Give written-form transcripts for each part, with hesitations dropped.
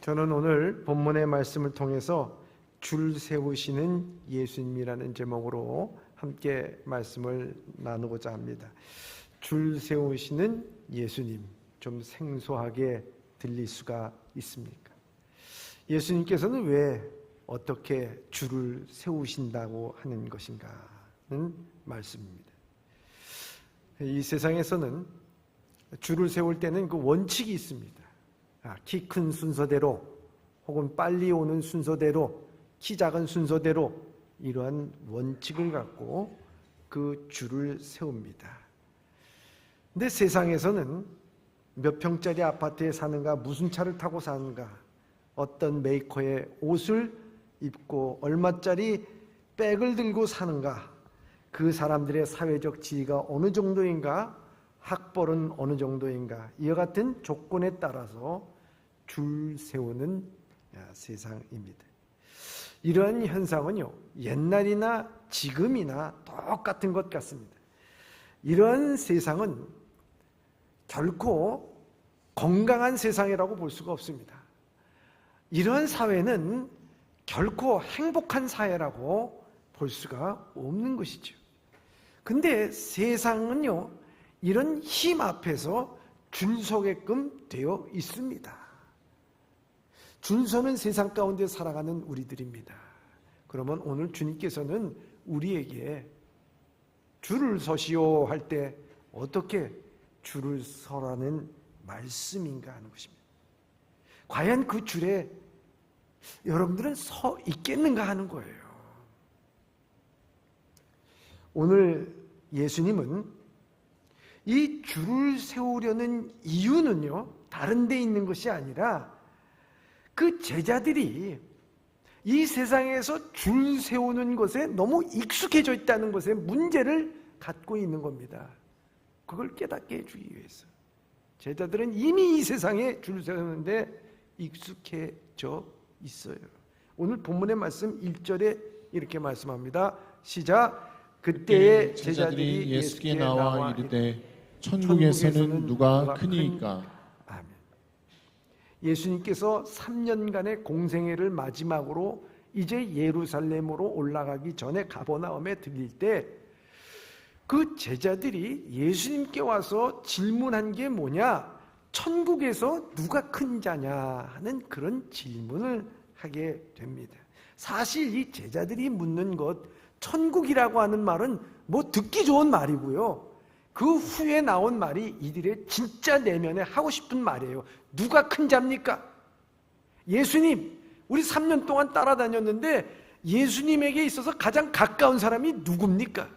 저는 오늘 본문의 말씀을 통해서 줄 세우시는 예수님이라는 제목으로 함께 말씀을 나누고자 합니다. 줄 세우시는 예수님, 좀 생소하게 들릴 수가 있습니까? 예수님께서는 왜 어떻게 줄을 세우신다고 하는 것인가는 말씀입니다. 이 세상에서는 줄을 세울 때는 그 원칙이 있습니다. 키 큰 순서대로 혹은 빨리 오는 순서대로, 키 작은 순서대로 이러한 원칙을 갖고 그 줄을 세웁니다. 근데 세상에서는 몇 평짜리 아파트에 사는가, 무슨 차를 타고 사는가, 어떤 메이커의 옷을 입고 얼마짜리 백을 들고 사는가, 그 사람들의 사회적 지위가 어느 정도인가, 학벌은 어느 정도인가, 이와 같은 조건에 따라서 줄 세우는 세상입니다. 이러한 현상은요, 옛날이나 지금이나 똑같은 것 같습니다. 이러한 세상은 결코 건강한 세상이라고 볼 수가 없습니다. 이러한 사회는 결코 행복한 사회라고 볼 수가 없는 것이죠. 근데 세상은요, 이런 힘 앞에서 줄 서게끔 되어 있습니다. 줄 서는 세상 가운데 살아가는 우리들입니다. 그러면 오늘 주님께서는 우리에게 줄을 서시오 할 때 어떻게 줄을 서라는 말씀인가 하는 것입니다. 과연 그 줄에 여러분들은 서 있겠는가 하는 거예요. 오늘 예수님은 이 줄을 세우려는 이유는요, 다른 데 있는 것이 아니라 그 제자들이 이 세상에서 줄 세우는 것에 너무 익숙해져 있다는 것에 문제를 갖고 있는 겁니다. 그걸 깨닫게 해주기 위해서. 제자들은 이미 이 세상에 줄 세우는데 익숙해져 있어요. 오늘 본문의 말씀 1절에 이렇게 말씀합니다. 시작. 그때에 제자들이 예수께 나와 이르되 천국에서는 누가 크니까? 아멘. 예수님께서 3년간의 공생애를 마지막으로 이제 예루살렘으로 올라가기 전에 가버나움에 들릴 때 그 제자들이 예수님께 와서 질문한 게 뭐냐? 천국에서 누가 큰 자냐 하는 그런 질문을 하게 됩니다. 사실 이 제자들이 묻는 것, 천국이라고 하는 말은 뭐 듣기 좋은 말이고요, 그 후에 나온 말이 이들의 진짜 내면에 하고 싶은 말이에요. 누가 큰 자입니까? 예수님, 우리 3년 동안 따라다녔는데 예수님에게 있어서 가장 가까운 사람이 누굽니까?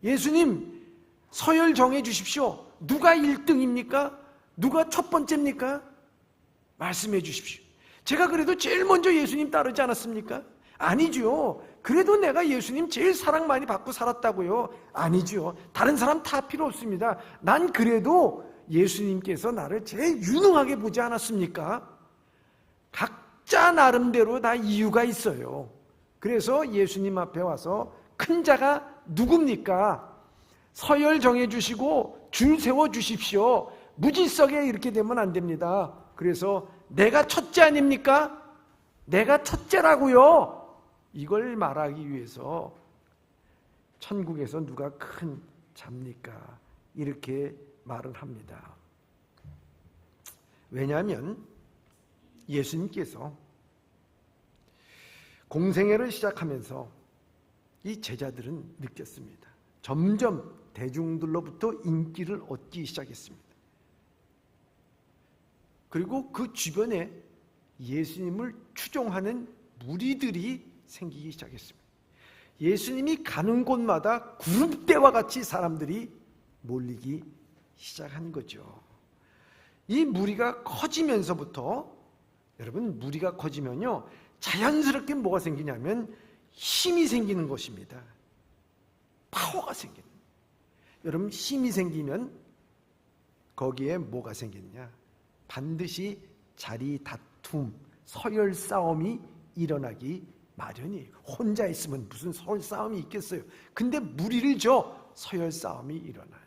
예수님, 서열 정해 주십시오. 누가 1등입니까? 누가 첫 번째입니까? 말씀해 주십시오. 제가 그래도 제일 먼저 예수님 따르지 않았습니까? 아니죠. 그래도 내가 예수님 제일 사랑 많이 받고 살았다고요? 아니죠. 다른 사람 다 필요 없습니다. 난 그래도 예수님께서 나를 제일 유능하게 보지 않았습니까? 각자 나름대로 다 이유가 있어요. 그래서 예수님 앞에 와서 큰 자가 누굽니까? 서열 정해주시고 줄 세워주십시오. 무질서하게 이렇게 되면 안 됩니다. 그래서 내가 첫째 아닙니까? 내가 첫째라고요. 이걸 말하기 위해서 천국에서 누가 큰 자입니까? 이렇게 말을 합니다. 왜냐하면 예수님께서 공생애를 시작하면서 이 제자들은 느꼈습니다. 점점 대중들로부터 인기를 얻기 시작했습니다. 그리고 그 주변에 예수님을 추종하는 무리들이 생기기 시작했습니다. 예수님이 가는 곳마다 구름대와 같이 사람들이 몰리기 시작한 거죠. 이 무리가 커지면서부터, 여러분, 무리가 커지면요, 자연스럽게 뭐가 생기냐면 힘이 생기는 것입니다. 파워가 생기는 거예요. 여러분, 힘이 생기면 거기에 뭐가 생기느냐? 반드시 자리 다툼, 서열 싸움이 일어나기 마련이에요. 혼자 있으면 무슨 서열 싸움이 있겠어요? 근데 무리를 줘, 서열 싸움이 일어나요.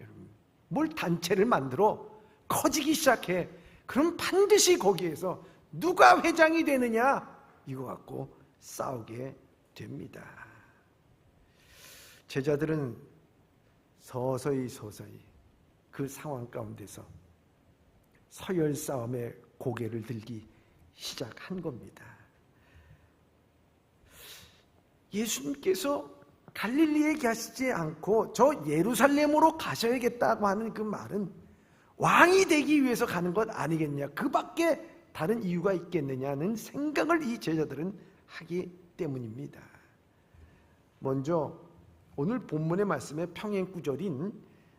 여러분, 뭘 단체를 만들어 커지기 시작해. 그럼 반드시 거기에서 누가 회장이 되느냐 이거 갖고 싸우게 됩니다. 제자들은 서서히 그 상황 가운데서 서열 싸움에 고개를 들기 시작한 겁니다. 예수님께서 갈릴리에 가시지 않고 저 예루살렘으로 가셔야겠다고 하는 그 말은 왕이 되기 위해서 가는 것 아니겠냐, 그 밖에 다른 이유가 있겠느냐는 생각을 이 제자들은 하기 때문입니다. 먼저 오늘 본문의 말씀의 평행 구절인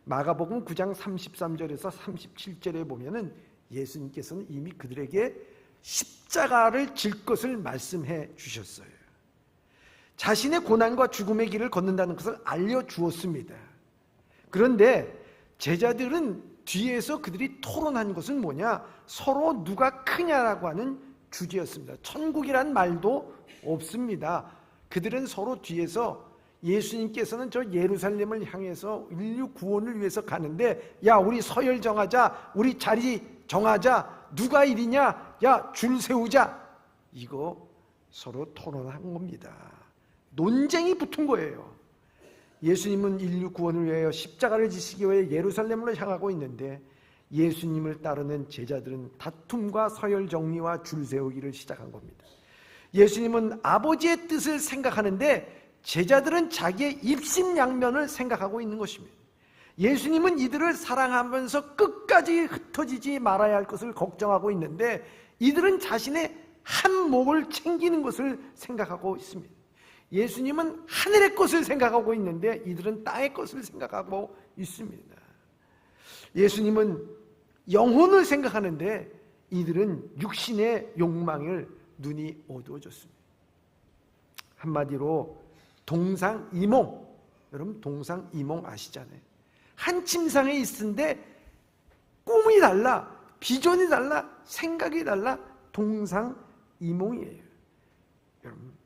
마가복음 9장 33절에서 37절에 보면은 예수님께서는 이미 그들에게 십자가를 질 것을 말씀해 주셨어요. 자신의 고난과 죽음의 길을 걷는다는 것을 알려주었습니다. 그런데 제자들은 뒤에서 그들이 토론한 것은 뭐냐? 서로 누가 크냐라고 하는 주제였습니다. 천국이란 말도 없습니다. 그들은 서로 뒤에서 예수님께서는 저 예루살렘을 향해서 인류 구원을 위해서 가는데, 야 우리 서열 정하자, 우리 자리 정하자, 누가 1위냐, 야 줄 세우자, 이거 서로 토론한 겁니다. 논쟁이 붙은 거예요. 예수님은 인류 구원을 위하여 십자가를 지시기 위해 예루살렘으로 향하고 있는데 예수님을 따르는 제자들은 다툼과 서열 정리와 줄 세우기를 시작한 겁니다. 예수님은 아버지의 뜻을 생각하는데 제자들은 자기의 입신양면을 생각하고 있는 것입니다. 예수님은 이들을 사랑하면서 끝까지 흩어지지 말아야 할 것을 걱정하고 있는데 이들은 자신의 한 목을 챙기는 것을 생각하고 있습니다. 예수님은 하늘의 것을 생각하고 있는데 이들은 땅의 것을 생각하고 있습니다. 예수님은 영혼을 생각하는데 이들은 육신의 욕망을 눈이 어두워졌습니다. 한마디로 동상이몽, 여러분 동상이몽 아시잖아요. 한 침상에 있는데 꿈이 달라, 비전이 달라, 생각이 달라, 동상이몽이에요. 여러분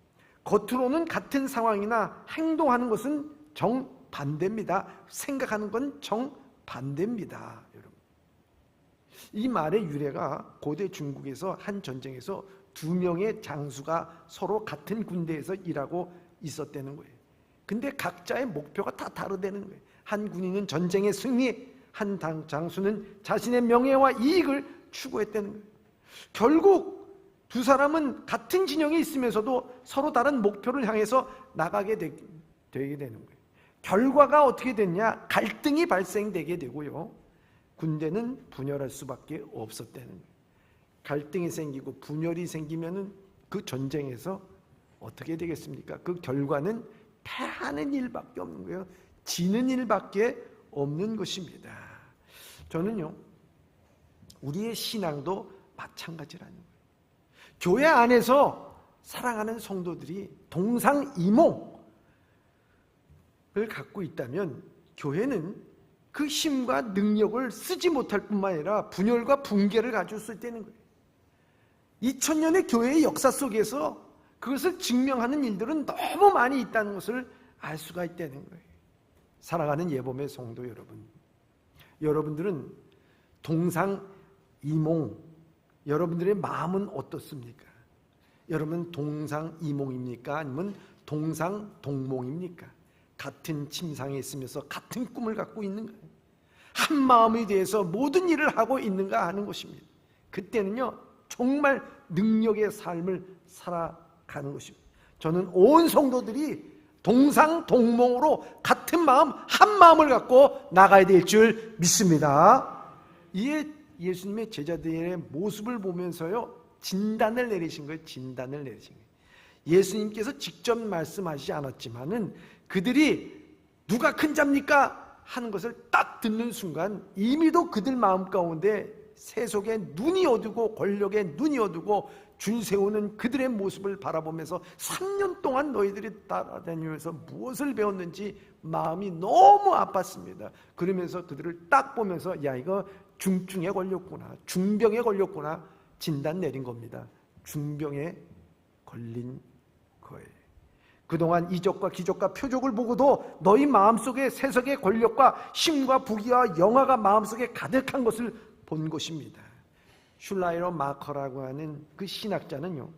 겉으로는 같은 상황이나 행동하는 것은 정반대입니다. 생각하는 건 정반대입니다. 여러분, 이 말의 유래가 고대 중국에서 한 전쟁에서 2명의 장수가 서로 같은 군대에서 일하고 있었다는 거예요. 근데 각자의 목표가 다 다르다는 거예요. 한 군인은 전쟁의 승리, 한 장수는 자신의 명예와 이익을 추구했다는 거예요. 결국 두 사람은 같은 진영에 있으면서도 서로 다른 목표를 향해서 나가게 되게 되는 거예요. 결과가 어떻게 됐냐? 갈등이 발생되게 되고요. 군대는 분열할 수밖에 없었다는 거예요. 갈등이 생기고 분열이 생기면은 그 전쟁에서 어떻게 되겠습니까? 그 결과는 패하는 일밖에 없는 거예요. 지는 일밖에 없는 것입니다. 저는요, 우리의 신앙도 마찬가지라는 거예요. 교회 안에서 사랑하는 성도들이 동상이몽을 갖고 있다면 교회는 그 힘과 능력을 쓰지 못할 뿐만 아니라 분열과 붕괴를 가질 수 있다는 거예요. 2000년의 교회의 역사 속에서 그것을 증명하는 일들은 너무 많이 있다는 것을 알 수가 있다는 거예요. 사랑하는 예범의 성도 여러분, 여러분들은 동상이몽, 여러분들의 마음은 어떻습니까? 여러분 동상이몽입니까? 아니면 동상동몽입니까? 같은 침상에 있으면서 같은 꿈을 갖고 있는가? 한 마음에 대해서 모든 일을 하고 있는가 하는 것입니다. 그때는요 정말 능력의 삶을 살아가는 것입니다. 저는 온 성도들이 동상동몽으로 같은 마음, 한 마음을 갖고 나가야 될 줄 믿습니다. 이에 예수님의 제자들의 모습을 보면서요 진단을 내리신 거예요. 진단을 내리신 거예요. 예수님께서 직접 말씀하시지 않았지만은 그들이 누가 큰 자입니까? 하는 것을 딱 듣는 순간 이미도 그들 마음 가운데 세속의 눈이 어두고 권력의 눈이 어두고 줄 세우는 그들의 모습을 바라보면서 3년 동안 너희들이 따라다니면서 무엇을 배웠는지 마음이 너무 아팠습니다. 그러면서 그들을 딱 보면서 야 이거 중증에 걸렸구나, 중병에 걸렸구나 진단 내린 겁니다. 중병에 걸린 거예요. 그동안 이적과 기적과 표적을 보고도 너희 마음속에 세속의 권력과 힘과 부귀와 영화가 마음속에 가득한 것을 본 것입니다. 슐라이러 마커라고 하는 그 신학자는요,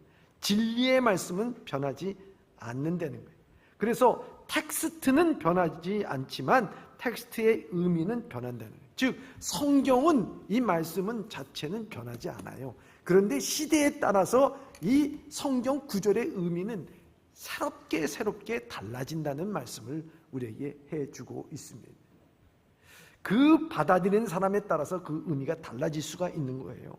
진리의 말씀은 변하지 않는다는 거예요. 그래서 텍스트는 변하지 않지만 텍스트의 의미는 변한다는 거예요. 즉 성경은, 이 말씀은 자체는 변하지 않아요. 그런데 시대에 따라서 이 성경 구절의 의미는 새롭게 달라진다는 말씀을 우리에게 해주고 있습니다. 그 받아들이는 사람에 따라서 그 의미가 달라질 수가 있는 거예요.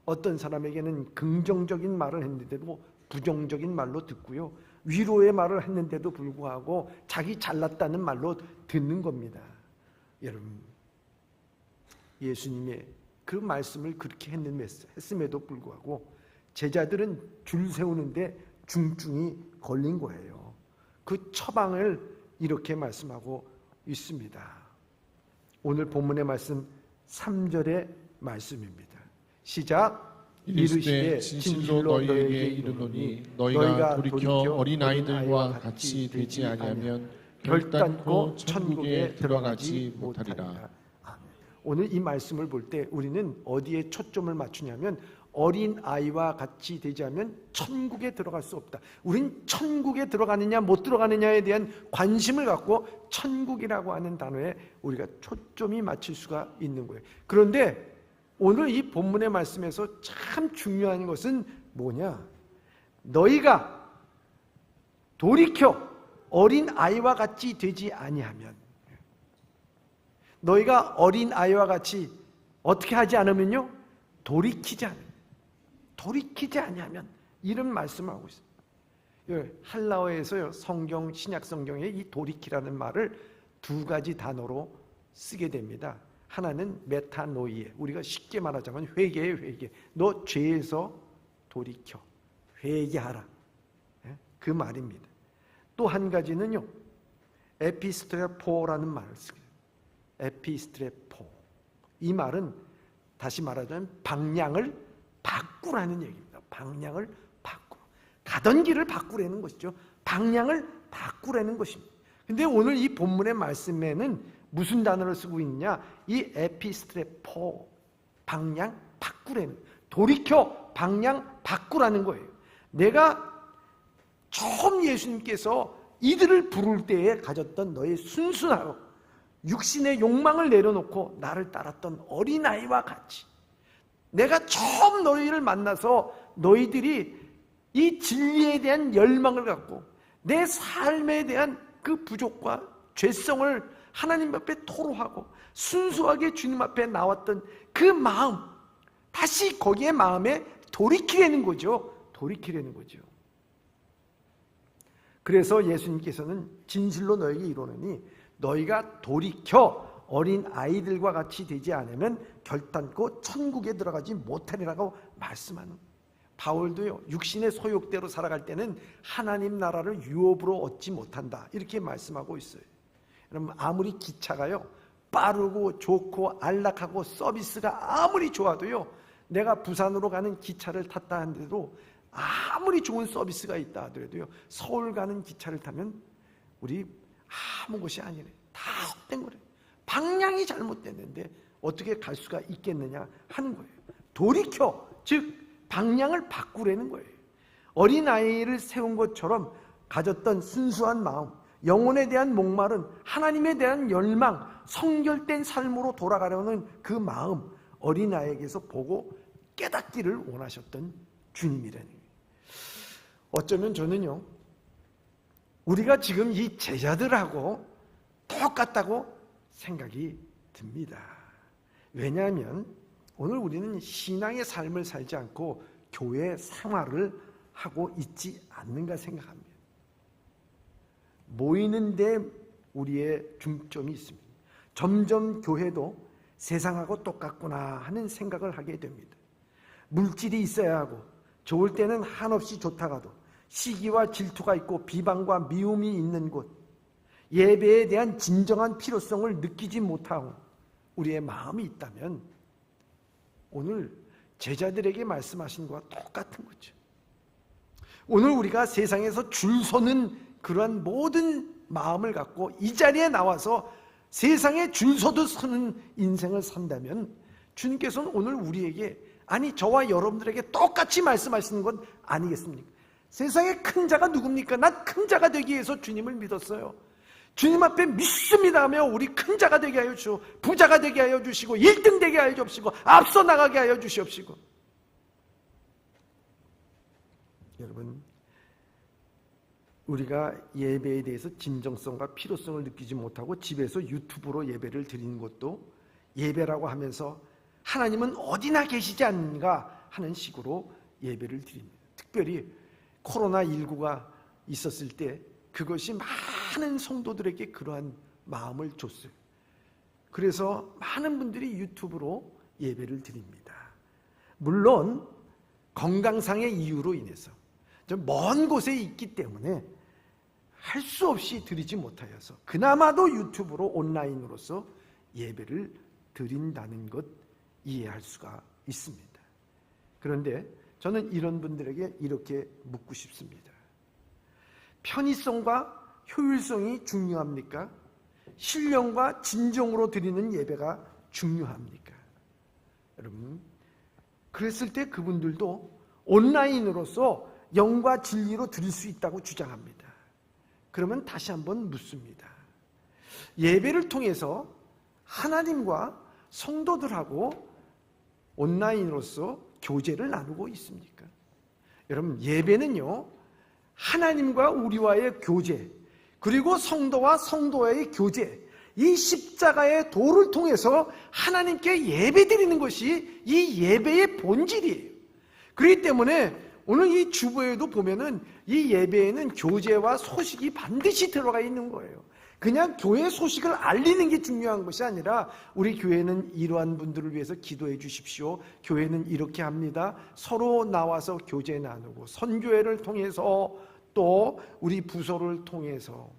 어떤 사람에게는 긍정적인 말을 했는데도 부정적인 말로 듣고요, 위로의 말을 했는데도 불구하고 자기 잘났다는 말로 듣는 겁니다. 여러분, 예수님의 그 말씀을 그렇게 했음에도 불구하고 제자들은 줄 세우는데 중증이 걸린 거예요. 그 처방을 이렇게 말씀하고 있습니다. 오늘 본문의 말씀 3절의 말씀입니다. 시작. 이르시되 진실로 너희에게 이르노니 너희가 돌이켜 어린아이들과 같이 되지 아니하면 결단코 천국에 들어가지 못하리라. 오늘 이 말씀을 볼 때 우리는 어디에 초점을 맞추냐면 어린아이와 같이 되지 않으면 천국에 들어갈 수 없다. 우린 천국에 들어가느냐 못 들어가느냐에 대한 관심을 갖고 천국이라고 하는 단어에 우리가 초점이 맞출 수가 있는 거예요. 그런데 오늘 이 본문의 말씀에서 참 중요한 것은 뭐냐? 너희가 돌이켜 어린아이와 같이 되지 아니하면, 너희가 어린아이와 같이 어떻게 하지 않으면요, 돌이키지 아니하면, 이런 말씀을 하고 있어요. 할라어에서요, 성경, 신약 성경에 이 돌이키라는 말을 두 가지 단어로 쓰게 됩니다. 하나는 메타노이에, 우리가 쉽게 말하자면 회개예요, 회개. 너 죄에서 돌이켜, 회개하라, 그 말입니다. 또 한 가지는요, 에피스트레포라는 말을 쓰게 돼요. 에피스트레포, 이 말은 다시 말하자면 방향을 바꾸라는 얘기입니다. 방향을 바꾸라, 가던 길을 바꾸라는 것이죠. 방향을 바꾸라는 것입니다. 근데 오늘 이 본문의 말씀에는 무슨 단어를 쓰고 있느냐? 이 에피스트레포, 방향 바꾸라는, 돌이켜 방향 바꾸라는 거예요. 내가 처음 예수님께서 이들을 부를 때에 가졌던 너의 순수하고 육신의 욕망을 내려놓고 나를 따랐던 어린아이와 같이, 내가 처음 너희를 만나서 너희들이 이 진리에 대한 열망을 갖고 내 삶에 대한 그 부족과 죄성을 하나님 앞에 토로하고 순수하게 주님 앞에 나왔던 그 마음, 다시 거기에 마음에 돌이키려는 거죠. 돌이키려는 거죠. 그래서 예수님께서는 진실로 너에게 이르노니 너희가 돌이켜 어린 아이들과 같이 되지 않으면 결단코 천국에 들어가지 못하리라고 말씀하는 거예요. 바울도요, 육신의 소욕대로 살아갈 때는 하나님 나라를 유업으로 얻지 못한다, 이렇게 말씀하고 있어요. 여러분, 아무리 기차가요 빠르고 좋고 안락하고 서비스가 아무리 좋아도요, 내가 부산으로 가는 기차를 탔다 하는데도 아무리 좋은 서비스가 있다 하더라도요, 서울 가는 기차를 타면 우리 아무 것이 아니래, 다 헛된 거래. 방향이 잘못됐는데 어떻게 갈 수가 있겠느냐 하는 거예요. 돌이켜, 즉 방향을 바꾸라는 거예요. 어린아이를 세운 것처럼 가졌던 순수한 마음, 영혼에 대한 목마름, 하나님에 대한 열망, 성결된 삶으로 돌아가려는 그 마음, 어린아이에게서 보고 깨닫기를 원하셨던 주님이라는 거예요. 어쩌면 저는요, 우리가 지금 이 제자들하고 똑같다고 생각이 듭니다. 왜냐하면 오늘 우리는 신앙의 삶을 살지 않고 교회 생활을 하고 있지 않는가 생각합니다. 모이는데 우리의 중점이 있습니다. 점점 교회도 세상하고 똑같구나 하는 생각을 하게 됩니다. 물질이 있어야 하고 좋을 때는 한없이 좋다가도 시기와 질투가 있고 비방과 미움이 있는 곳, 예배에 대한 진정한 필요성을 느끼지 못하고 우리의 마음이 있다면 오늘 제자들에게 말씀하신 것과 똑같은 거죠. 오늘 우리가 세상에서 줄 서는 그러한 모든 마음을 갖고 이 자리에 나와서 세상에 줄 서도 서는 인생을 산다면 주님께서는 오늘 우리에게 아니 저와 여러분들에게 똑같이 말씀하시는 건 아니겠습니까? 세상에 큰 자가 누굽니까? 난 큰 자가 되기 위해서 주님을 믿었어요. 주님 앞에 믿습니다 하며 우리 큰 자가 되게 하여 주시고 부자가 되게 하여 주시고 1등 되게 하여 주시고 앞서 나가게 하여 주시옵시고. 여러분, 우리가 예배에 대해서 진정성과 필요성을 느끼지 못하고 집에서 유튜브로 예배를 드리는 것도 예배라고 하면서 하나님은 어디나 계시지 않는가 하는 식으로 예배를 드립니다. 특별히 코로나19가 있었을 때 그것이 많은 성도들에게 그러한 마음을 줬어요. 그래서 많은 분들이 유튜브로 예배를 드립니다. 물론 건강상의 이유로 인해서 좀 먼 곳에 있기 때문에 할 수 없이 드리지 못하여서 그나마도 유튜브로 온라인으로서 예배를 드린다는 것 이해할 수가 있습니다. 그런데 저는 이런 분들에게 이렇게 묻고 싶습니다. 편의성과 효율성이 중요합니까? 신령과 진정으로 드리는 예배가 중요합니까? 여러분, 그랬을 때 그분들도 온라인으로서 영과 진리로 드릴 수 있다고 주장합니다. 그러면 다시 한번 묻습니다. 예배를 통해서 하나님과 성도들하고 온라인으로서 교제를 나누고 있습니까? 여러분, 예배는요, 하나님과 우리와의 교제, 그리고 성도와 성도와의 교제, 이 십자가의 도를 통해서 하나님께 예배드리는 것이 이 예배의 본질이에요. 그렇기 때문에 오늘 이 주보에도 보면은 이 예배에는 교제와 소식이 반드시 들어가 있는 거예요. 그냥 교회 소식을 알리는 게 중요한 것이 아니라 우리 교회는 이러한 분들을 위해서 기도해 주십시오. 교회는 이렇게 합니다. 서로 나와서 교제 나누고 선교회를 통해서 또 우리 부서를 통해서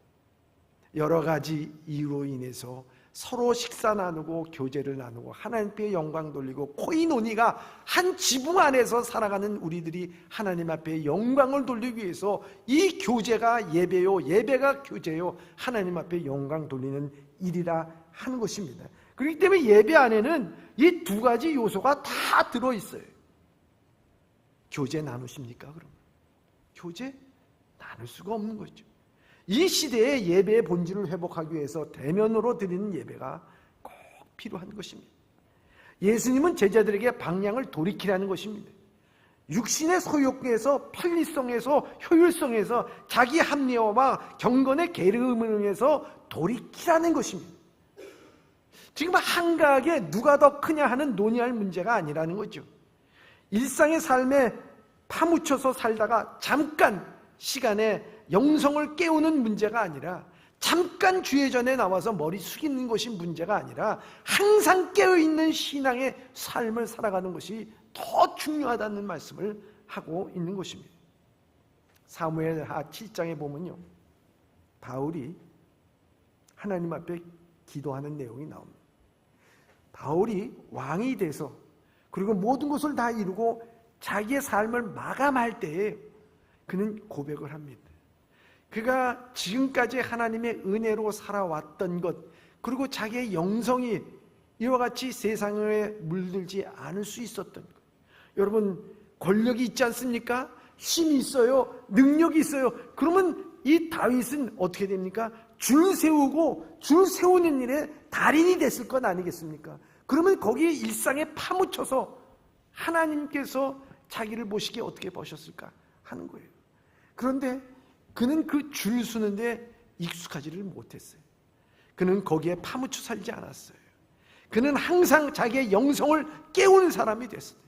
여러 가지 이유로 인해서 서로 식사 나누고 교제를 나누고 하나님께 영광 돌리고 코이노니가 한 지붕 안에서 살아가는 우리들이 하나님 앞에 영광을 돌리기 위해서 이 교제가 예배요, 예배가 교제요, 하나님 앞에 영광 돌리는 일이라 하는 것입니다. 그렇기 때문에 예배 안에는 이 두 가지 요소가 다 들어있어요. 교제 나누십니까? 그럼 교제 나눌 수가 없는 거죠. 이 시대에 예배의 본질을 회복하기 위해서 대면으로 드리는 예배가 꼭 필요한 것입니다. 예수님은 제자들에게 방향을 돌이키라는 것입니다. 육신의 소욕에서 편리성에서 효율성에서 자기 합리화와 경건의 게으름에서 돌이키라는 것입니다. 지금 한가하게 누가 더 크냐 하는 논의할 문제가 아니라는 거죠. 일상의 삶에 파묻혀서 살다가 잠깐 시간에 영성을 깨우는 문제가 아니라 잠깐 주의 전에 나와서 머리 숙이는 것이 문제가 아니라 항상 깨어있는 신앙의 삶을 살아가는 것이 더 중요하다는 말씀을 하고 있는 것입니다. 사무엘하 7장에 보면요, 바울이 하나님 앞에 기도하는 내용이 나옵니다. 바울이 왕이 돼서 그리고 모든 것을 다 이루고 자기의 삶을 마감할 때에 그는 고백을 합니다. 그가 지금까지 하나님의 은혜로 살아왔던 것, 그리고 자기의 영성이 이와 같이 세상에 물들지 않을 수 있었던 것. 여러분, 권력이 있지 않습니까? 힘이 있어요. 능력이 있어요. 그러면 이 다윗은 어떻게 됩니까? 줄 세우고 줄 세우는 일에 달인이 됐을 것 아니겠습니까? 그러면 거기에 일상에 파묻혀서 하나님께서 자기를 보시기에 어떻게 보셨을까 하는 거예요. 그런데 그는 그 줄 서는데 익숙하지를 못했어요. 그는 거기에 파묻혀 살지 않았어요. 그는 항상 자기의 영성을 깨우는 사람이 됐어요.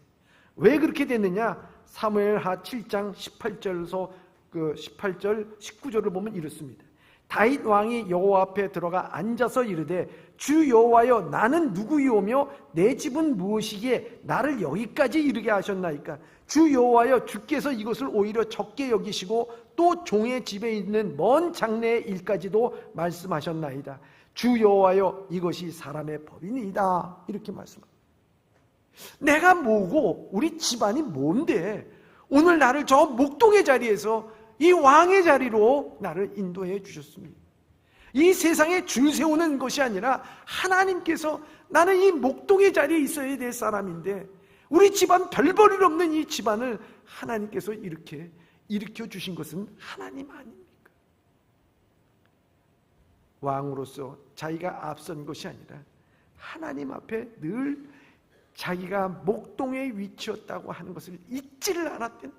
왜 그렇게 됐느냐? 사무엘하 7장 18절에서 18절 19절을 보면 이렇습니다. 다윗 왕이 여호와 앞에 들어가 앉아서 이르되 주 여호와여, 나는 누구이오며 내 집은 무엇이기에 나를 여기까지 이르게 하셨나이까? 주 여호와여, 주께서 이것을 오히려 적게 여기시고 또 종의 집에 있는 먼 장래의 일까지도 말씀하셨나이다. 주 여호와여, 이것이 사람의 법이니이다. 이렇게 말씀합니다. 내가 뭐고 우리 집안이 뭔데 오늘 나를 저 목동의 자리에서 이 왕의 자리로 나를 인도해 주셨습니다. 이 세상에 줄 세우는 것이 아니라 하나님께서 나는 이 목동의 자리에 있어야 될 사람인데 우리 집안 별 볼 일 없는 이 집안을 하나님께서 이렇게 일으켜 주신 것은 하나님 아닙니까? 왕으로서 자기가 앞선 것이 아니라 하나님 앞에 늘 자기가 목동에 위치했다고 하는 것을 잊지를 않았던,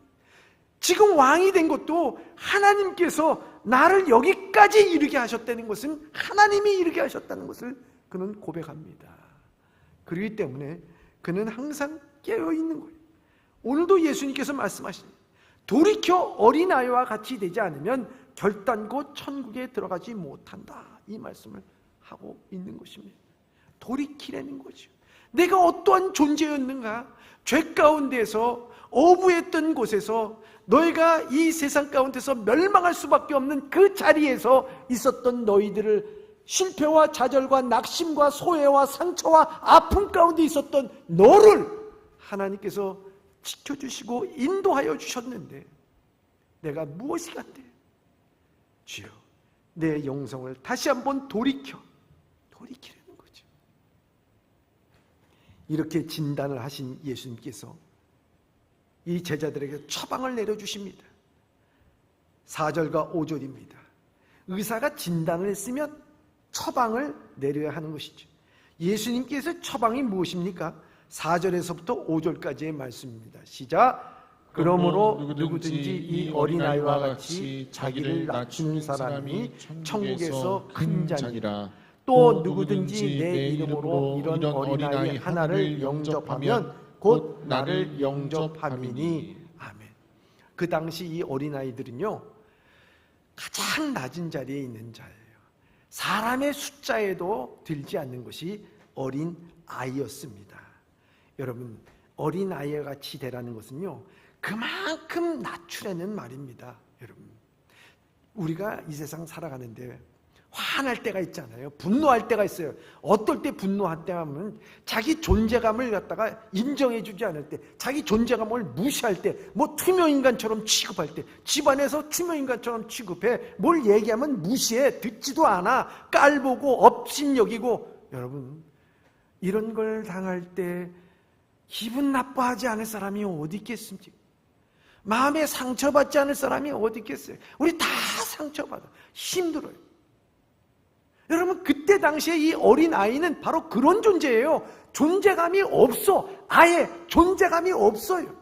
지금 왕이 된 것도 하나님께서 나를 여기까지 이르게 하셨다는 것은 하나님이 이르게 하셨다는 것을 그는 고백합니다. 그렇기 때문에 그는 항상 깨어있는 거예요. 오늘도 예수님께서 말씀하십니다. 돌이켜 어린아이와 같이 되지 않으면 결단코 천국에 들어가지 못한다, 이 말씀을 하고 있는 것입니다. 돌이키라는 거죠. 내가 어떠한 존재였는가, 죄 가운데서 어부했던 곳에서 너희가 이 세상 가운데서 멸망할 수밖에 없는 그 자리에서 있었던 너희들을, 실패와 좌절과 낙심과 소외와 상처와 아픔 가운데 있었던 너를 하나님께서 지켜주시고 인도하여 주셨는데 내가 무엇이 간대? 주여, 내 영성을 다시 한번 돌이키라는 거죠. 이렇게 진단을 하신 예수님께서 이 제자들에게 처방을 내려주십니다. 4절과 5절입니다. 의사가 진단을 했으면 처방을 내려야 하는 것이죠. 예수님께서 처방이 무엇입니까? 4절에서부터 5절까지의 말씀입니다. 시작. 그러므로 누구든지 이 어린아이와 같이 자기를 낮추는 사람이 천국에서 큰 자니라. 또 누구든지 내 이름으로 이런 어린아이 하나를 영접하면 곧 나를 영접함이니. 아멘. 그 당시 이 어린아이들은요, 가장 낮은 자리에 있는 자예요. 사람의 숫자에도 들지 않는 것이 어린 아이였습니다. 여러분, 어린 아이와 같이 되라는 것은요, 그만큼 낮추라는 말입니다. 여러분, 우리가 이 세상 살아가는데 화날 때가 있잖아요. 분노할 때가 있어요. 어떨 때 분노할 때 하면 자기 존재감을 갖다가 인정해주지 않을 때, 자기 존재감을 무시할 때, 뭐 투명인간처럼 취급할 때, 집안에서 투명인간처럼 취급해, 뭘 얘기하면 무시해, 듣지도 않아, 깔보고 업신여기고. 여러분, 이런 걸 당할 때 기분 나빠하지 않을 사람이 어디 있겠습니까? 마음에 상처받지 않을 사람이 어디 있겠어요? 우리 다 상처받아, 힘들어요. 여러분, 그때 당시에 이 어린 아이는 바로 그런 존재예요. 존재감이 없어. 아예 존재감이 없어요.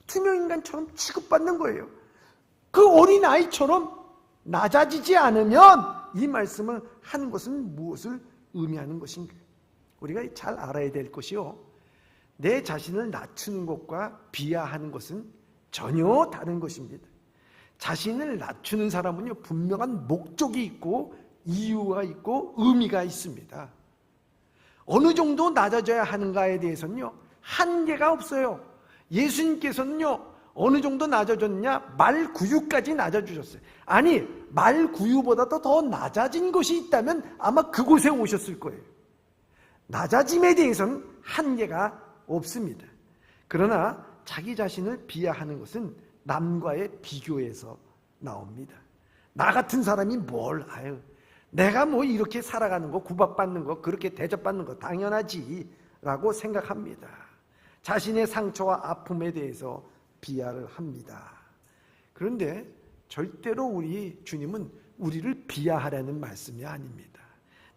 투명인간처럼 취급받는 거예요. 그 어린 아이처럼 낮아지지 않으면 이 말씀을 하는 것은 무엇을 의미하는 것인가? 우리가 잘 알아야 될 것이요, 내 자신을 낮추는 것과 비하하는 것은 전혀 다른 것입니다. 자신을 낮추는 사람은요, 분명한 목적이 있고 이유가 있고 의미가 있습니다. 어느 정도 낮아져야 하는가에 대해서는요, 한계가 없어요. 예수님께서는요, 어느 정도 낮아졌냐? 말구유까지 낮아주셨어요. 아니, 말구유보다도 더 낮아진 것이 있다면 아마 그곳에 오셨을 거예요. 낮아짐에 대해서는 한계가 없습니다. 그러나 자기 자신을 비하하는 것은 남과의 비교에서 나옵니다. 나 같은 사람이 뭘, 내가 뭐 이렇게 살아가는 거, 구박받는 거, 그렇게 대접받는 거 당연하지 라고 생각합니다. 자신의 상처와 아픔에 대해서 비하를 합니다. 그런데 절대로 우리 주님은 우리를 비하하라는 말씀이 아닙니다.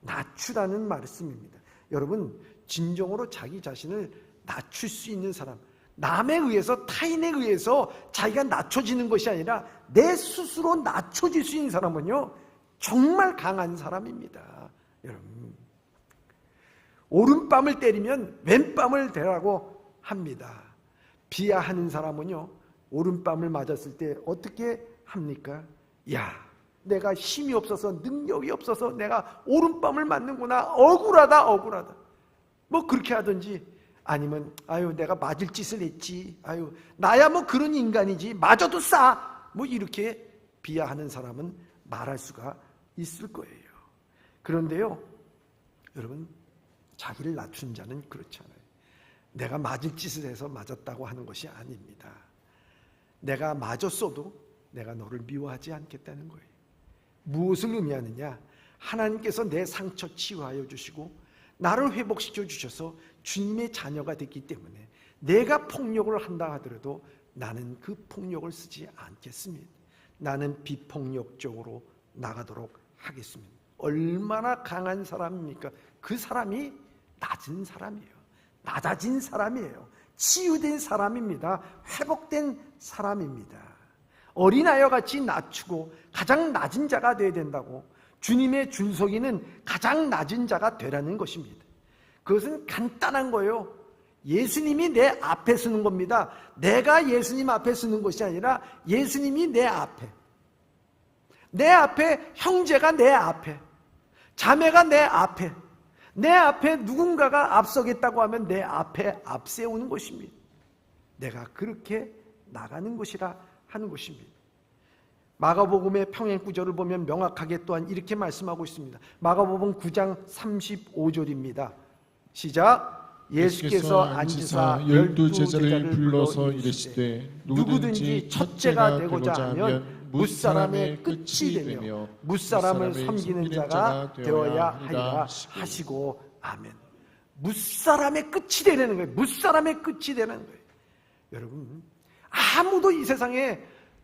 낮추라는 말씀입니다. 여러분, 진정으로 자기 자신을 낮출 수 있는 사람, 남에 의해서, 타인에 의해서 자기가 낮춰지는 것이 아니라 내 스스로 낮춰질 수 있는 사람은요, 정말 강한 사람입니다. 여러분, 오른뺨을 때리면 왼뺨을 대라고 합니다. 비하하는 사람은요, 오른뺨을 맞았을 때 어떻게 합니까? 야, 내가 힘이 없어서, 능력이 없어서 내가 오른뺨을 맞는구나, 억울하다. 뭐 그렇게 하든지, 아니면 내가 맞을 짓을 했지, 나야 뭐 그런 인간이지, 맞아도 싸, 뭐 이렇게 비하하는 사람은 말할 수가 있을 거예요. 그런데요, 여러분, 자기를 낮춘 자는 그렇지 않아요. 내가 맞을 짓을 해서 맞았다고 하는 것이 아닙니다. 내가 맞았어도 내가 너를 미워하지 않겠다는 거예요. 무엇을 의미하느냐? 하나님께서 내 상처 치유하여 주시고 나를 회복시켜 주셔서 주님의 자녀가 됐기 때문에 내가 폭력을 한다 하더라도 나는 그 폭력을 쓰지 않겠습니다. 나는 비폭력적으로 나가도록 하겠습니다. 얼마나 강한 사람입니까? 그 사람이 낮은 사람이에요. 낮아진 사람이에요. 치유된 사람입니다. 회복된 사람입니다. 어린아이와 같이 낮추고 가장 낮은 자가 되어야 된다고, 주님의 준석이는 가장 낮은 자가 되라는 것입니다. 그것은 간단한 거예요. 예수님이 내 앞에 서는 겁니다. 내가 예수님 앞에 서는 것이 아니라 예수님이 내 앞에, 형제가 내 앞에, 자매가 내 앞에 누군가가 앞서겠다고 하면 내 앞에 앞세우는 것입니다. 내가 그렇게 나가는 것이라 하는 것입니다. 마가복음의 평행구절을 보면 명확하게 또한 이렇게 말씀하고 있습니다. 마가복음 9장 35절입니다. 시작. 예수께서 앉으사 12제자를 불러서 이르시되 누구든지 첫째가 되고자 하면 무사람의 끝이 되며 무사람을 섬기는 자가 되어야 하리라 하시고 아멘. 무사람의 끝이 되는 거예요. 무사람의 끝이 되는 거예요. 여러분, 아무도 이 세상에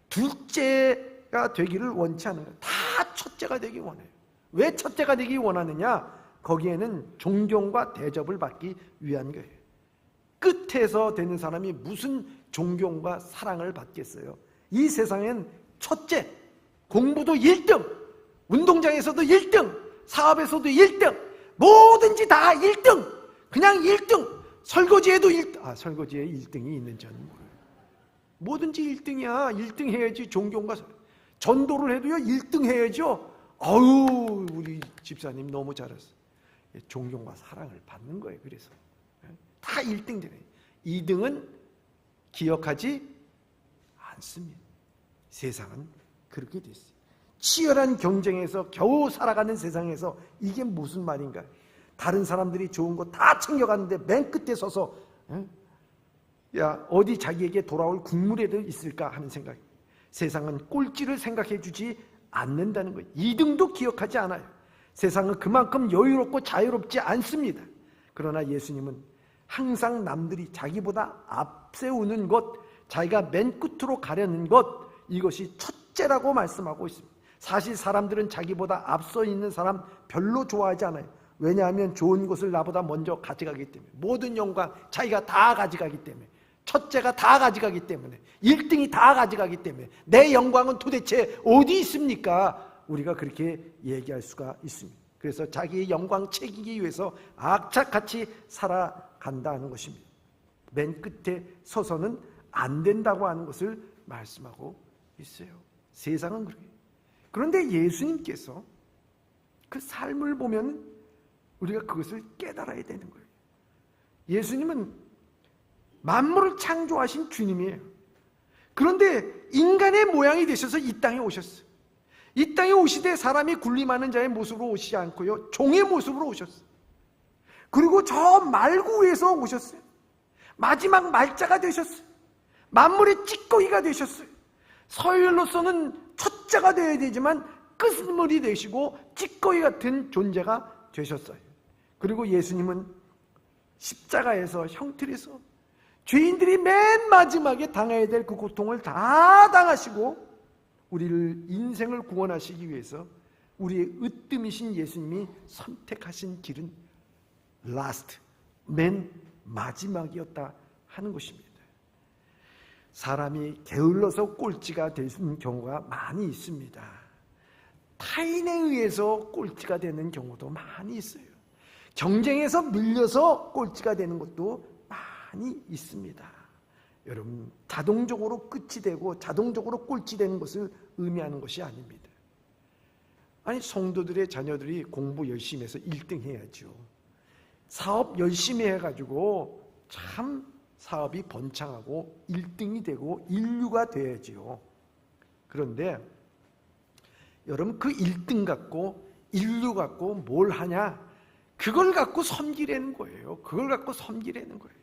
둘째가 되기를 원치 않는 거예요. 다 첫째가 되기 원해요. 왜 첫째가 되기 원하느냐? 거기에는 존경과 대접을 받기 위한 거예요. 끝에서 되는 사람이 무슨 존경과 사랑을 받겠어요? 이 세상엔 첫째, 공부도 1등, 운동장에서도 1등, 사업에서도 1등, 뭐든지 다 1등, 그냥 1등, 설거지에도 1등, 설거지에 1등이 있는지 저는 모르겠어요. 뭐든지 1등이야. 1등 해야지. 존경과 전도를 해도요 1등 해야죠. 아유, 우리 집사님 너무 잘했어. 존경과 사랑을 받는 거예요. 그래서 다 1등 되네. 2등은 기억하지 않습니다. 세상은 그렇게 됐어요. 치열한 경쟁에서 겨우 살아가는 세상에서 이게 무슨 말인가? 다른 사람들이 좋은 거 다 챙겨갔는데 맨 끝에 서서 야, 어디 자기에게 돌아올 국물에도 있을까 하는 생각. 세상은 꼴찌를 생각해 주지 않는다는 거예요. 2등도 기억하지 않아요. 세상은 그만큼 여유롭고 자유롭지 않습니다. 그러나 예수님은 항상 남들이 자기보다 앞세우는 것, 자기가 맨 끝으로 가려는 것, 이것이 첫째라고 말씀하고 있습니다. 사실 사람들은 자기보다 앞서 있는 사람 별로 좋아하지 않아요. 왜냐하면 좋은 것을 나보다 먼저 가져가기 때문에, 모든 영광 자기가 다 가져가기 때문에, 첫째가 다 가져가기 때문에, 1등이 다 가져가기 때문에 내 영광은 도대체 어디 있습니까? 우리가 그렇게 얘기할 수가 있습니다. 그래서 자기의 영광 챙기기 위해서 악착같이 살아간다는 것입니다. 맨 끝에 서서는 안 된다고 하는 것을 말씀하고 있어요. 세상은 그렇게. 그런데 예수님께서 그 삶을 보면 우리가 그것을 깨달아야 되는 거예요. 예수님은 만물을 창조하신 주님이에요. 그런데 인간의 모양이 되셔서 이 땅에 오셨어요. 이 땅에 오시되 사람이 군림하는 자의 모습으로 오시지 않고요, 종의 모습으로 오셨어요. 그리고 저 말구에서 오셨어요. 마지막 말자가 되셨어요. 만물의 찌꺼기가 되셨어요. 서열로서는 첫째가 되어야 되지만 끝물이 되시고 찌꺼기 같은 존재가 되셨어요. 그리고 예수님은 십자가에서 형틀에서 죄인들이 맨 마지막에 당해야 될 그 고통을 다 당하시고 우리를 인생을 구원하시기 위해서 우리의 으뜸이신 예수님이 선택하신 길은 라스트, 맨 마지막이었다 하는 것입니다. 사람이 게을러서 꼴찌가 되는 경우가 많이 있습니다. 타인에 의해서 꼴찌가 되는 경우도 많이 있어요. 경쟁에서 밀려서 꼴찌가 되는 것도 많이 있습니다. 여러분, 자동적으로 끝이 되고 자동적으로 꼴찌 되는 것을 의미하는 것이 아닙니다. 아니, 성도들의 자녀들이 공부 열심히 해서 1등 해야죠. 사업 열심히 해가지고 참 사업이 번창하고 1등이 되고 인류가 돼야지요. 그런데 여러분, 그 1등 갖고 인류 갖고 뭘 하냐? 그걸 갖고 섬기라는 거예요. 그걸 갖고 섬기라는 거예요.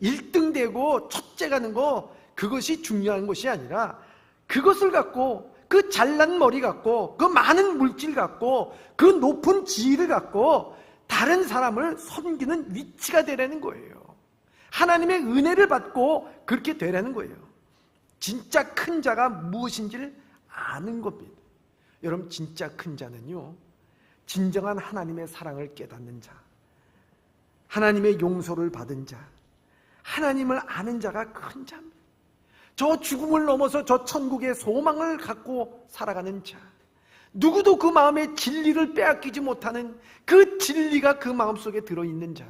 1등 되고 첫째 가는 거, 그것이 중요한 것이 아니라 그것을 갖고, 그 잘난 머리 갖고, 그 많은 물질 갖고, 그 높은 지위를 갖고 다른 사람을 섬기는 위치가 되라는 거예요. 하나님의 은혜를 받고 그렇게 되라는 거예요. 진짜 큰 자가 무엇인지를 아는 겁니다. 여러분, 진짜 큰 자는요, 진정한 하나님의 사랑을 깨닫는 자, 하나님의 용서를 받은 자, 하나님을 아는 자가 큰 자입니다. 저 죽음을 넘어서 저 천국의 소망을 갖고 살아가는 자, 누구도 그 마음의 진리를 빼앗기지 못하는 그 진리가 그 마음속에 들어있는 자,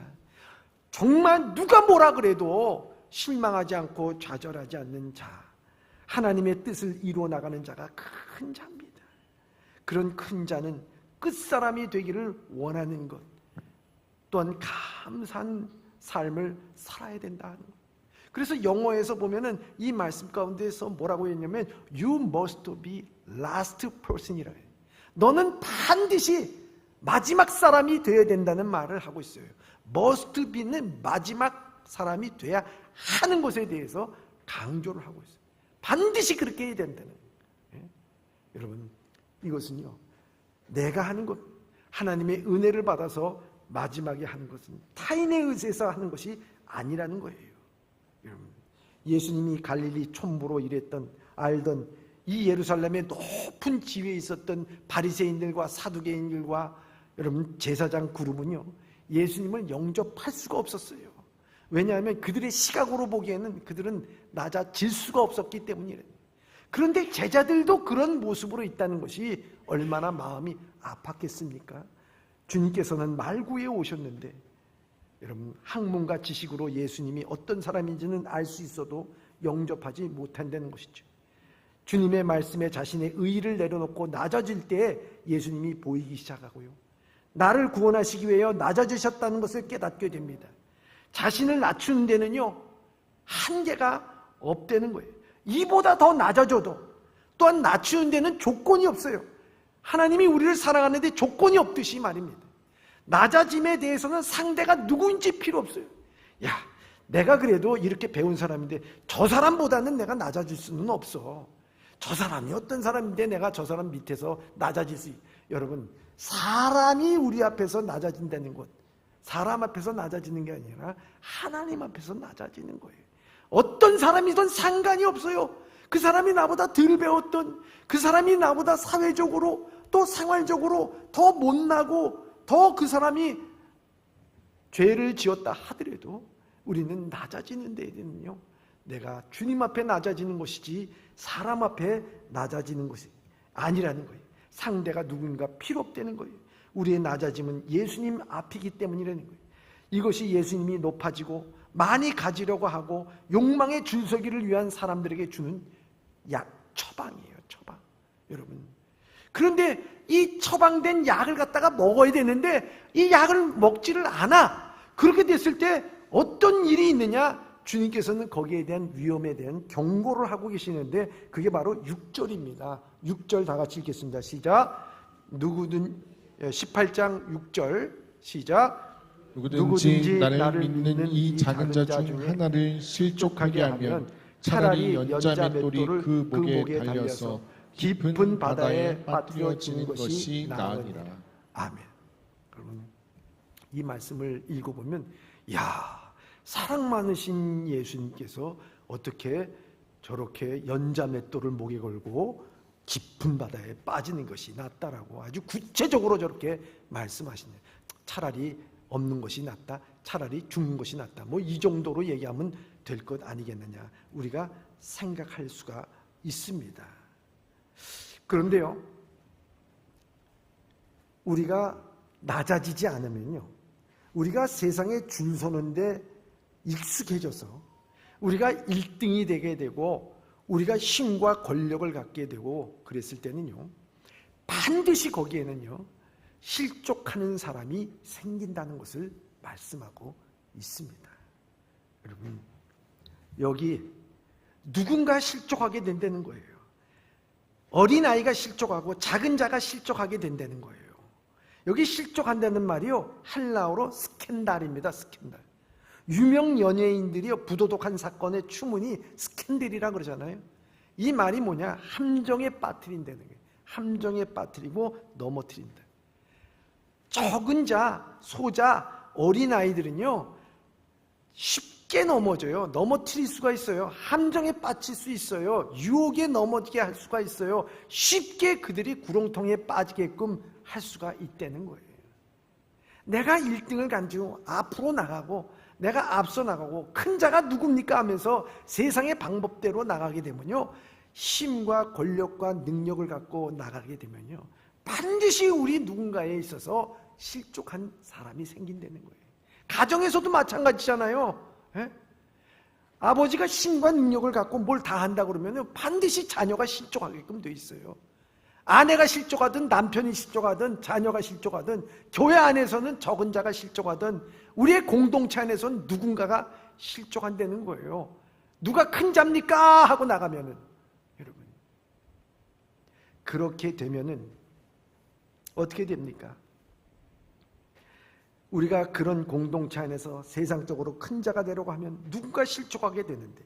정말 누가 뭐라 그래도 실망하지 않고 좌절하지 않는 자, 하나님의 뜻을 이루어 나가는 자가 큰 자입니다. 그런 큰 자는 끝사람이 되기를 원하는 것, 또한 감사한 삶을 살아야 된다는 것. 그래서 영어에서 보면은 이 말씀 가운데서 뭐라고 했냐면 You must be last person이라 해요. 너는 반드시 마지막 사람이 되어야 된다는 말을 하고 있어요. must be는 마지막 사람이 돼야 하는 것에 대해서 강조를 하고 있어요. 반드시 그렇게 해야 된다는 거예요. 여러분, 이것은요, 내가 하는 것, 하나님의 은혜를 받아서 마지막에 하는 것은 타인에 의해서 하는 것이 아니라는 거예요. 여러분, 예수님이 갈릴리 촌부로 일했던, 알던 이 예루살렘의 높은 지위에 있었던 바리새인들과 사두개인들과 여러분 제사장 그룹은요, 예수님을 영접할 수가 없었어요. 왜냐하면 그들의 시각으로 보기에는 그들은 낮아질 수가 없었기 때문이래요. 그런데 제자들도 그런 모습으로 있다는 것이 얼마나 마음이 아팠겠습니까? 주님께서는 말구에 오셨는데, 여러분, 학문과 지식으로 예수님이 어떤 사람인지는 알 수 있어도 영접하지 못한다는 것이죠. 주님의 말씀에 자신의 의의를 내려놓고 낮아질 때 예수님이 보이기 시작하고요, 나를 구원하시기 위하여 낮아지셨다는 것을 깨닫게 됩니다. 자신을 낮추는 데는요, 한계가 없다는 거예요. 이보다 더 낮아져도, 또한 낮추는 데는 조건이 없어요. 하나님이 우리를 사랑하는데 조건이 없듯이 말입니다. 낮아짐에 대해서는 상대가 누구인지 필요 없어요. 야, 내가 그래도 이렇게 배운 사람인데 저 사람보다는 내가 낮아질 수는 없어. 저 사람이 어떤 사람인데 내가 저 사람 밑에서 낮아질 수 있어요. 여러분, 사람이 우리 앞에서 낮아진다는 것, 사람 앞에서 낮아지는 게 아니라 하나님 앞에서 낮아지는 거예요. 어떤 사람이든 상관이 없어요. 그 사람이 나보다 덜 배웠던, 그 사람이 나보다 사회적으로 또 생활적으로 더 못나고 더 그 사람이 죄를 지었다 하더라도 우리는 낮아지는 데에는요, 내가 주님 앞에 낮아지는 것이지 사람 앞에 낮아지는 것이 아니라는 거예요. 상대가 누군가 필요 없다는 거예요. 우리의 낮아짐은 예수님 앞이기 때문이라는 거예요. 이것이 예수님이 높아지고 많이 가지려고 하고 욕망의 줄서기를 위한 사람들에게 주는 처방이에요. 처방. 여러분, 그런데 이 처방된 약을 갖다가 먹어야 되는데 이 약을 먹지를 않아. 그렇게 됐을 때 어떤 일이 있느냐? 주님께서는 거기에 대한 위험에 대한 경고를 하고 계시는데 그게 바로 6절입니다. 6절 다 같이 읽겠습니다. 시작. 18장 6절 시작. 누구든지 나를 믿는 이 작은 자 중 하나를 실족하게 하면 차라리 연자 맷돌이 그 목에 달려서 깊은 바다에 빠뜨려지는 것이 나으니라. 아멘. 그러면 이 말씀을 읽어보면, 야, 사랑 많으신 예수님께서 어떻게 저렇게 연자 맷돌을 목에 걸고 깊은 바다에 빠지는 것이 낫다라고 아주 구체적으로 저렇게 말씀하시네요. 차라리 없는 것이 낫다, 차라리 죽는 것이 낫다, 뭐 이 정도로 얘기하면 될 것 아니겠느냐, 우리가 생각할 수가 있습니다. 그런데요, 우리가 낮아지지 않으면요, 우리가 세상에 줄 서는데 익숙해져서 우리가 1등이 되게 되고 우리가 힘과 권력을 갖게 되고 그랬을 때는요, 반드시 거기에는요 실족하는 사람이 생긴다는 것을 말씀하고 있습니다. 여러분, 여기 누군가 실족하게 된다는 거예요. 어린아이가 실족하고 작은 자가 실족하게 된다는 거예요. 여기 실족한다는 말이요, 헬라어로 스캔달입니다. 스캔달. 유명 연예인들이요, 부도덕한 사건의 추문이 스캔들이라 그러잖아요. 이 말이 뭐냐? 함정에 빠뜨린다는 거예요. 함정에 빠뜨리고 넘어뜨린다. 적은 자, 소자, 어린아이들은요 쉽게 넘어져요. 넘어뜨릴 수가 있어요. 함정에 빠질 수 있어요. 유혹에 넘어지게 할 수가 있어요. 쉽게 그들이 구렁텅이에 빠지게끔 할 수가 있다는 거예요. 내가 1등을 가지고 앞으로 나가고 내가 앞서 나가고 큰 자가 누굽니까 하면서 세상의 방법대로 나가게 되면요, 힘과 권력과 능력을 갖고 나가게 되면요, 반드시 우리 누군가에 있어서 실족한 사람이 생긴다는 거예요. 가정에서도 마찬가지잖아요. 예? 아버지가 힘과 능력을 갖고 뭘 다 한다 그러면 반드시 자녀가 실족하게끔 돼 있어요. 아내가 실족하든 남편이 실족하든 자녀가 실족하든 교회 안에서는 적은 자가 실족하든 우리의 공동체 안에서는 누군가가 실족한다는 거예요. 누가 큰 자입니까? 하고 나가면은, 여러분, 그렇게 되면은 어떻게 됩니까? 우리가 그런 공동체 안에서 세상적으로 큰 자가 되려고 하면 누군가 실족하게 되는데,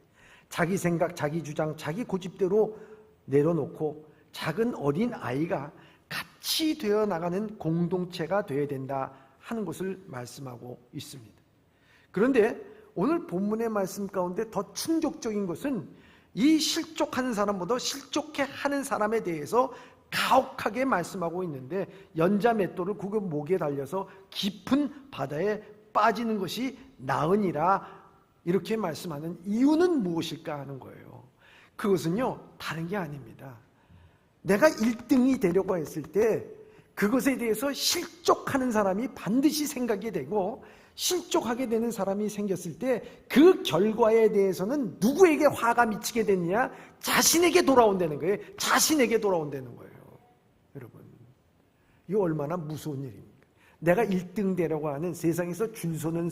자기 생각, 자기 주장, 자기 고집대로 내려놓고 작은 어린 아이가 같이 되어 나가는 공동체가 되어야 된다 하는 것을 말씀하고 있습니다. 그런데 오늘 본문의 말씀 가운데 더 충격적인 것은 이 실족하는 사람보다 실족해 하는 사람에 대해서 가혹하게 말씀하고 있는데, 연자맷돌을 그 목에 달려서 깊은 바다에 빠지는 것이 나으니라 이렇게 말씀하는 이유는 무엇일까 하는 거예요. 그것은요 다른 게 아닙니다. 내가 1등이 되려고 했을 때 그것에 대해서 실족하는 사람이 반드시 생각이 되고, 실족하게 되는 사람이 생겼을 때 그 결과에 대해서는 누구에게 화가 미치게 됐냐? 자신에게 돌아온다는 거예요. 자신에게 돌아온다는 거예요. 여러분, 이거 얼마나 무서운 일입니까? 내가 1등 되려고 하는 세상에서 줄서는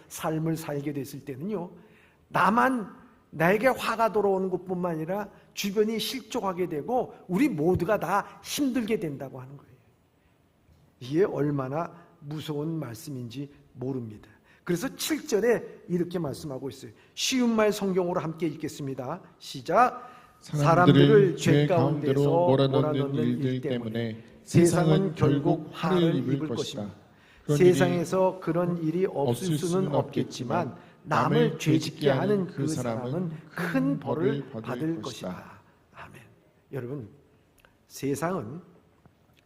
삶을 살게 됐을 때는요, 나에게 화가 돌아오는 것뿐만 아니라 주변이 실족하게 되고 우리 모두가 다 힘들게 된다고 하는 거예요. 이게 얼마나 무서운 말씀인지 모릅니다. 그래서 7절에 이렇게 말씀하고 있어요. 쉬운 말 성경으로 함께 읽겠습니다. 시작. 사람들을 죄 가운데서 몰아넣는 일들 때문에 세상은 결국 화를 입을 것이다. 세상에서 그런 일이 없을 수는 없겠지만 남을 죄짓게 하는 그 사람은 큰 벌을 받을 것이다. 아멘. 여러분, 세상은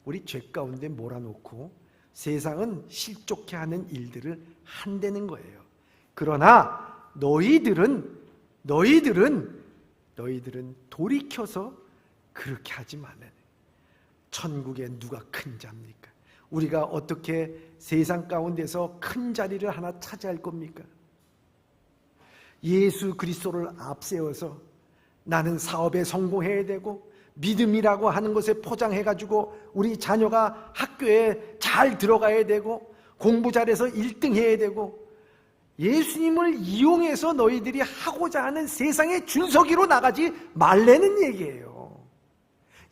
우리 죄 가운데 몰아놓고 세상은 실족해 하는 일들을 한다는 거예요. 그러나 너희들은 돌이켜서 그렇게 하지 말아야 돼. 천국에 누가 큰 자입니까? 우리가 어떻게 세상 가운데서 큰 자리를 하나 차지할 겁니까? 예수 그리스도를 앞세워서 나는 사업에 성공해야 되고 믿음이라고 하는 것에 포장해가지고 우리 자녀가 학교에 잘 들어가야 되고 공부 잘해서 1등 해야 되고, 예수님을 이용해서 너희들이 하고자 하는 세상의 줄서기로 나가지 말라는 얘기예요.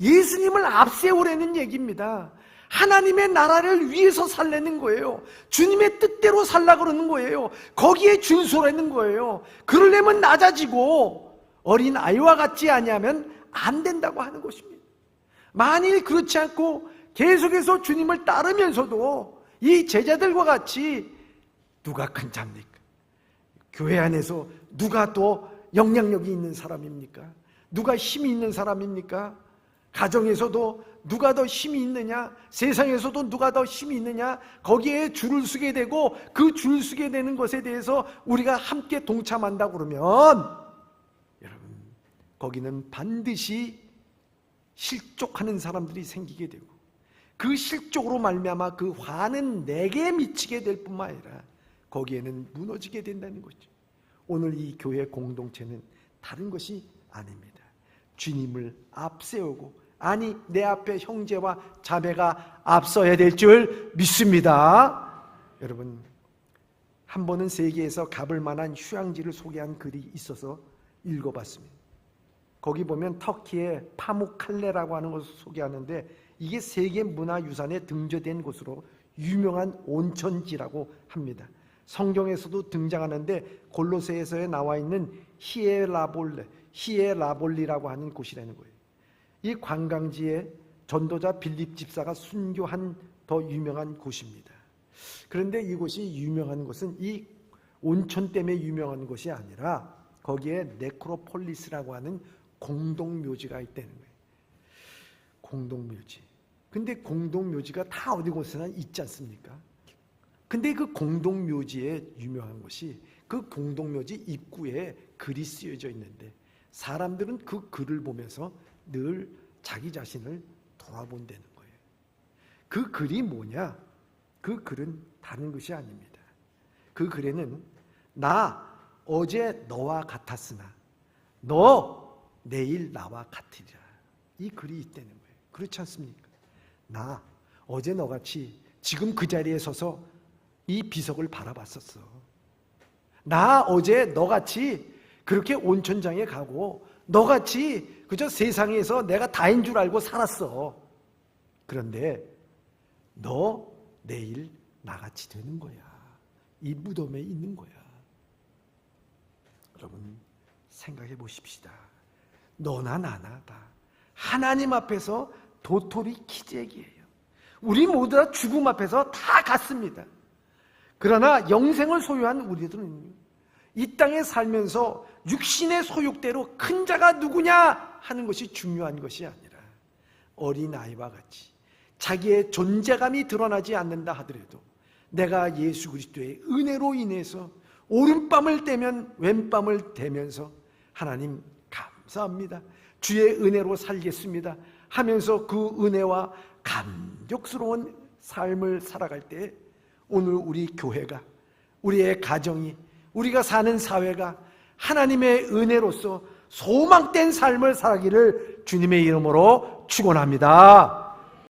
예수님을 앞세우라는 얘기입니다. 하나님의 나라를 위해서 살라는 거예요. 주님의 뜻대로 살라 그러는 거예요. 거기에 줄 서라는 거예요. 그러려면 낮아지고 어린 아이와 같지 아니하면 안 된다고 하는 것입니다. 만일 그렇지 않고 계속해서 주님을 따르면서도 이 제자들과 같이 누가 큰 자입니까? 교회 안에서 누가 더 영향력이 있는 사람입니까? 누가 힘이 있는 사람입니까? 가정에서도 누가 더 힘이 있느냐? 세상에서도 누가 더 힘이 있느냐? 거기에 줄을 서게 되고 그 줄 서게 되는 것에 대해서 우리가 함께 동참한다 그러면 여러분, 거기는 반드시 실족하는 사람들이 생기게 되고 그 실족으로 말미암아 그 화는 내게 미치게 될 뿐만 아니라 거기에는 무너지게 된다는 거죠. 오늘 이 교회 공동체는 다른 것이 아닙니다. 주님을 앞세우고, 아니 내 앞에 형제와 자매가 앞서야 될 줄 믿습니다. 여러분, 한 번은 세계에서 가볼 만한 휴양지를 소개한 글이 있어서 읽어봤습니다. 거기 보면 터키의 파무칼레라고 하는 것을 소개하는데, 이게 세계문화유산에 등재된 곳으로 유명한 온천지라고 합니다. 성경에서도 등장하는데 골로새에서에 나와 있는 히에라볼리라고 하는 곳이라는 거예요. 이 관광지에 전도자 빌립 집사가 순교한 더 유명한 곳입니다. 그런데 이곳이 유명한 곳은 이 온천 때문에 유명한 곳이 아니라 거기에 네크로폴리스라고 하는 공동묘지가 있다는 거예요. 공동묘지. 근데 공동묘지가 다 어디 곳에나 있지 않습니까? 근데 그 공동묘지에 유명한 것이 그 공동묘지 입구에 글이 쓰여져 있는데 사람들은 그 글을 보면서 늘 자기 자신을 돌아본다는 거예요. 그 글이 뭐냐? 그 글은 다른 것이 아닙니다. 그 글에는 나 어제 너와 같았으나 너 내일 나와 같으리라. 이 글이 있다는 거예요. 그렇지 않습니까? 나 어제 너같이 지금 그 자리에 서서 이 비석을 바라봤었어. 나 어제 너같이 그렇게 온천장에 가고 너같이 그저 세상에서 내가 다인 줄 알고 살았어. 그런데 너 내일 나같이 되는 거야. 이 무덤에 있는 거야. 여러분 생각해 보십시다. 너나 나나 다 하나님 앞에서 도토리 키재기예요. 우리 모두 다 죽음 앞에서 다 같습니다. 그러나 영생을 소유한 우리들은 이 땅에 살면서 육신의 소욕대로 큰 자가 누구냐 하는 것이 중요한 것이 아니라 어린아이와 같이 자기의 존재감이 드러나지 않는다 하더라도 내가 예수 그리스도의 은혜로 인해서 오른밤을 떼면 왼밤을 대면서 하나님 감사합니다. 주의 은혜로 살겠습니다 하면서 그 은혜와 감격스러운 삶을 살아갈 때 오늘 우리 교회가, 우리의 가정이, 우리가 사는 사회가 하나님의 은혜로서 소망된 삶을 살아기를 주님의 이름으로 축원합니다.